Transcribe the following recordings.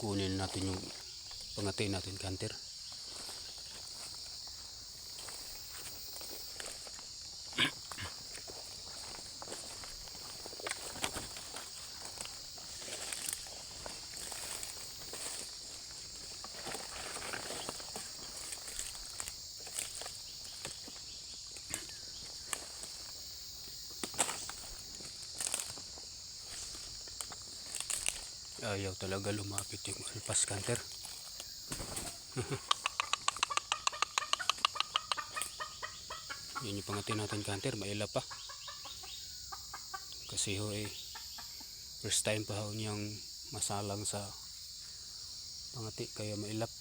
kunin natin yung pangatay natin kanter. Ayaw talaga lumapit yung alpas kanter. Yun yung pangatay natin kanter, mailap pa. Kasi ho first time pa ho niyang masalang sa pangati kaya mailap.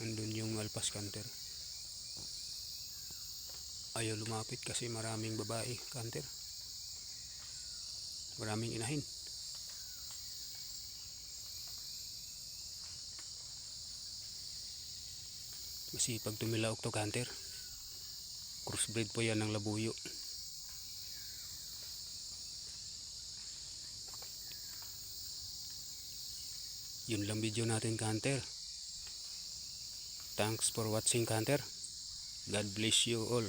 Nandun yung alpas kanter. Ayaw lumapit kasi maraming babae kanter. Maraming inahin. Kasi pag tumilaok to kanter, crossbreed po yan ng labuyo. Yun lang video natin kanter. Thanks for watching kanter. God bless you all.